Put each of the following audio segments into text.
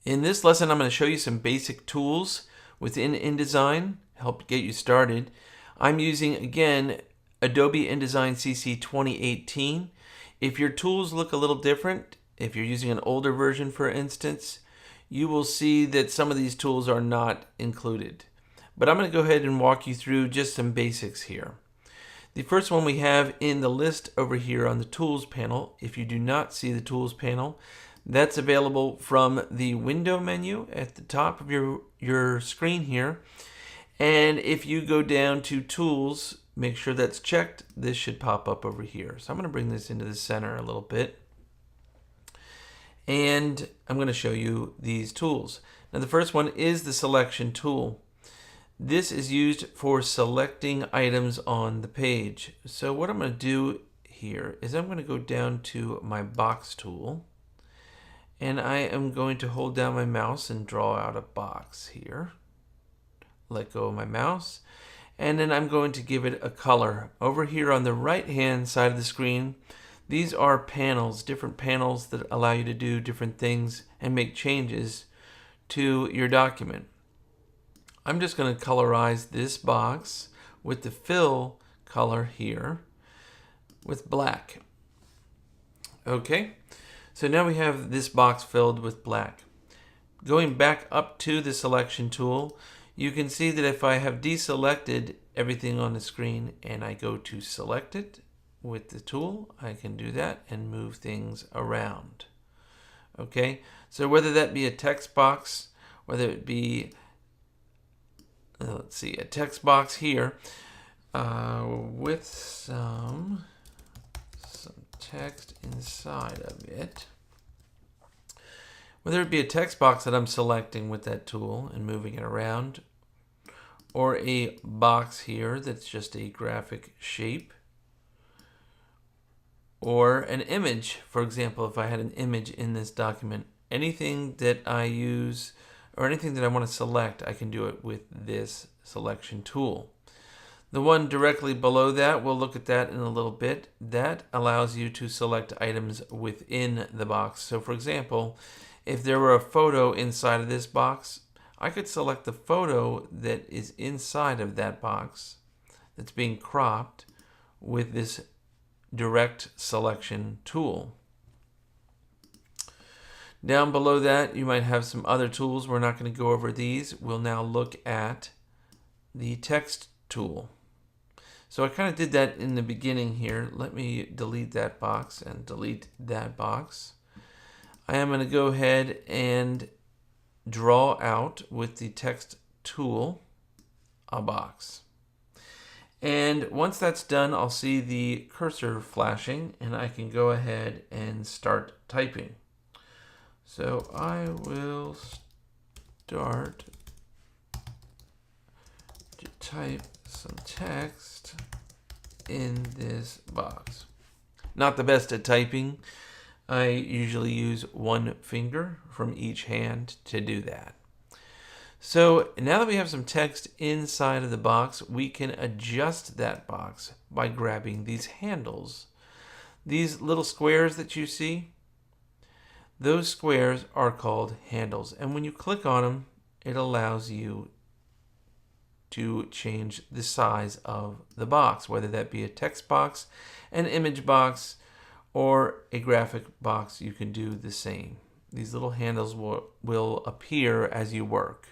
In this lesson, I'm going to show you some basic tools within InDesign, help get you started. I'm using, again, Adobe InDesign CC 2018. If your tools look a little different, if you're using an older version, for instance, you will see that some of these tools are not included. But I'm going to go ahead and walk you through just some basics here. The first one we have in the list over here on the Tools panel. If you do not see the Tools panel, that's available from the window menu at the top of your screen here. And if you go down to Tools, make sure that's checked. This should pop up over here. So I'm going to bring this into the center a little bit. And I'm going to show you these tools. Now the first one is the Selection tool. This is used for selecting items on the page. So what I'm going to do here is I'm going to go down to my box tool, and I am going to hold down my mouse and draw out a box here. Let go of my mouse, and then I'm going to give it a color. Over here on the right hand side of the screen, these are panels, different panels that allow you to do different things and make changes to your document. I'm just going to colorize this box with the fill color here with black. Okay, so now we have this box filled with black. Going back up to the Selection tool, you can see that if I have deselected everything on the screen and I go to select it with the tool, I can do that and move things around. Okay, so whether that be a text box, whether it be let's see, a text box here with some text inside of it. Whether it be a text box that I'm selecting with that tool and moving it around, or a box here that's just a graphic shape, or an image. For example, if I had an image in this document, anything that I use or anything that I want to select, I can do it with this Selection tool. The one directly below that, we'll look at that in a little bit. That allows you to select items within the box. So for example, if there were a photo inside of this box, I could select the photo that is inside of that box that's being cropped with this direct Selection tool. Down below that, you might have some other tools. We're not going to go over these. We'll now look at the Text tool. So I kind of did that in the beginning here. Let me delete that box and delete that box. I am going to go ahead and draw out with the Text tool a box. And once that's done, I'll see the cursor flashing and I can go ahead and start typing. So I will start to type some text in this box. Not the best at typing. I usually use one finger from each hand to do that. So now that we have some text inside of the box, we can adjust that box by grabbing these handles. These little squares that you see, those squares are called handles, and when you click on them, it allows you to change the size of the box, whether that be a text box, an image box, or a graphic box. You can do the same. These little handles will appear as you work.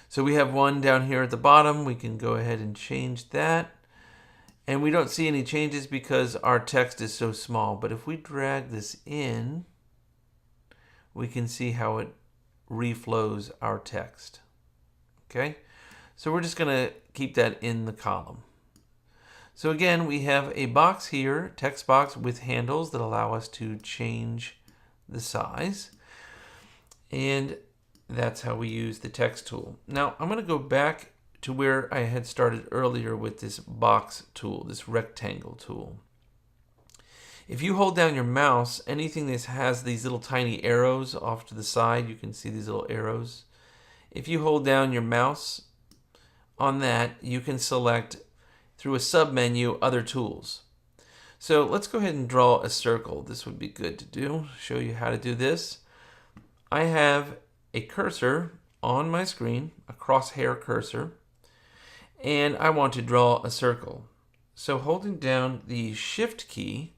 So we have one down here at the bottom. We can go ahead and change that. And we don't see any changes because our text is so small. But if we drag this in, we can see how it reflows our text. Okay, so we're just going to keep that in the column. So again, we have a box here, text box with handles that allow us to change the size. And that's how we use the Text tool. Now I'm going to go back to where I had started earlier with this box tool, this rectangle tool. If you hold down your mouse, anything that has these little tiny arrows off to the side, you can see these little arrows. If you hold down your mouse on that, you can select through a submenu other tools. So let's go ahead and draw a circle. This would be good to do, show you how to do this. I have a cursor on my screen, a crosshair cursor, and I want to draw a circle. So holding down the Shift key,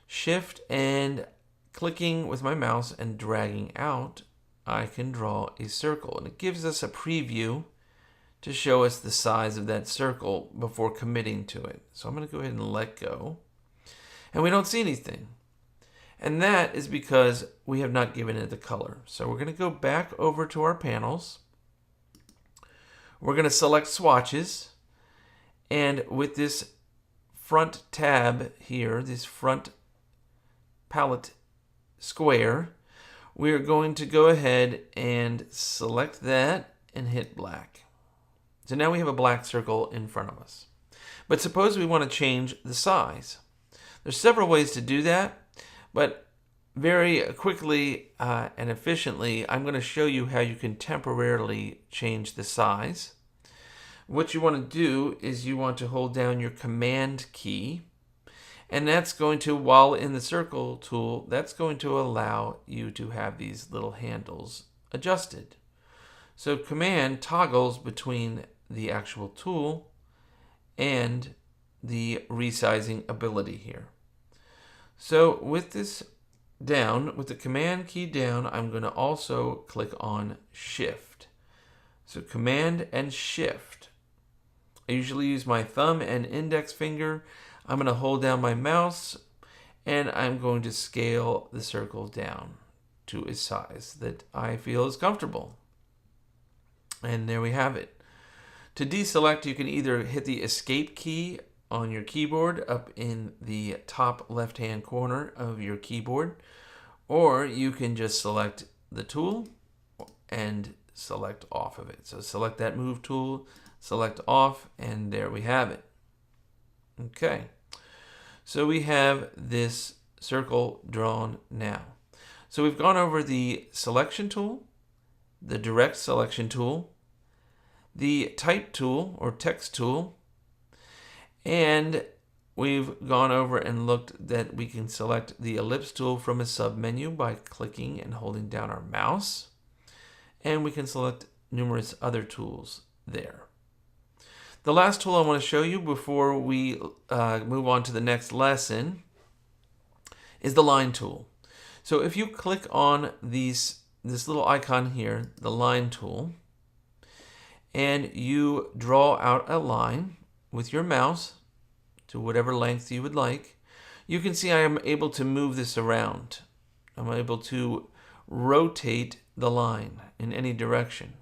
Shift and clicking with my mouse and dragging out, I can draw a circle. And it gives us a preview to show us the size of that circle before committing to it. So I'm going to go ahead and let go. And we don't see anything. And that is because we have not given it the color. So we're going to go back over to our panels. We're going to select swatches. And with this front tab here, this front palette square, we're going to go ahead and select that and hit black. So now we have a black circle in front of us. But suppose we want to change the size. There's several ways to do that, but very quickly and efficiently, I'm going to show you how you can temporarily change the size. What you want to do is you want to hold down your Command key, and that's going to, while in the circle tool, that's going to allow you to have these little handles adjusted. So Command toggles between the actual tool and the resizing ability here. So with this down, with the Command key down, I'm going to also click on Shift. So Command and Shift. I usually use my thumb and index finger. I'm going to hold down my mouse and I'm going to scale the circle down to a size that I feel is comfortable. And there we have it. To deselect, you can either hit the Escape key on your keyboard up in the top left-hand corner of your keyboard, or you can just select the tool and select off of it. So select that Move tool, select off, and there we have it. Okay, so we have this circle drawn now. So we've gone over the Selection tool, the Direct Selection tool, the Type tool or Text tool, and we've gone over and looked that we can select the Ellipse tool from a submenu by clicking and holding down our mouse, and we can select numerous other tools there. The last tool I want to show you before we move on to the next lesson is the Line tool. So if you click on this little icon here, the Line tool, and you draw out a line with your mouse to whatever length you would like, you can see I am able to move this around. I'm able to rotate the line in any direction.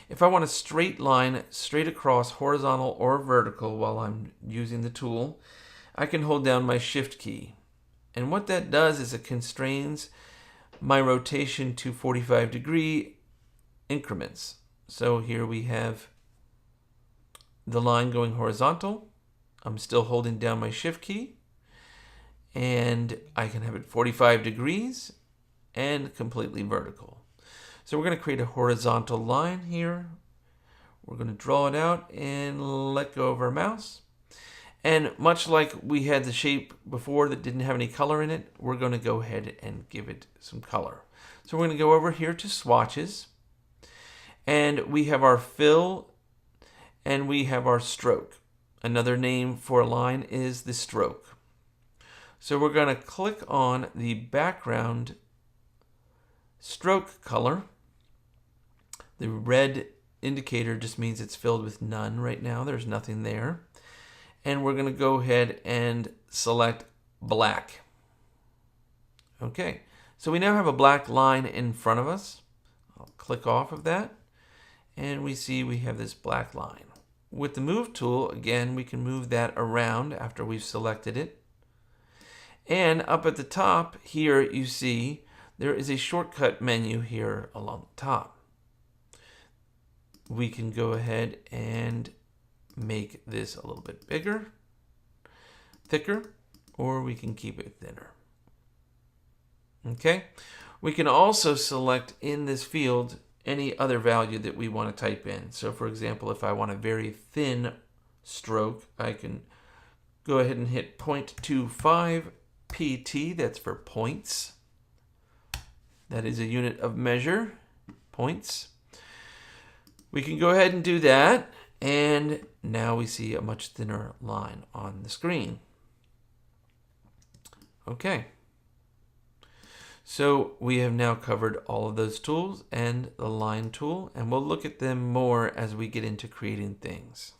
If I want a straight line straight across, horizontal or vertical while I'm using the tool, I can hold down my Shift key. And what that does is it constrains my rotation to 45-degree increments. So here we have the line going horizontal. I'm still holding down my Shift key, and I can have it 45 degrees and completely vertical. So we're going to create a horizontal line here. We're going to draw it out and let go of our mouse. And much like we had the shape before that didn't have any color in it, we're going to go ahead and give it some color. So we're going to go over here to swatches, and we have our fill and we have our stroke. Another name for a line is the stroke. So we're going to click on the background stroke color. The red indicator just means it's filled with none right now. There's nothing there. And we're going to go ahead and select black. Okay, so we now have a black line in front of us. I'll click off of that, and we see we have this black line. With the Move tool, again, we can move that around after we've selected it. And up at the top here, you see there is a shortcut menu here along the top. We can go ahead and make this a little bit bigger, thicker, or we can keep it thinner. Okay, we can also select in this field any other value that we want to type in. So for example, if I want a very thin stroke, I can go ahead and hit 0.25 PT, that's for points. That is a unit of measure, points. We can go ahead and do that, and now we see a much thinner line on the screen. Okay. So we have now covered all of those tools and the line tool, and we'll look at them more as we get into creating things.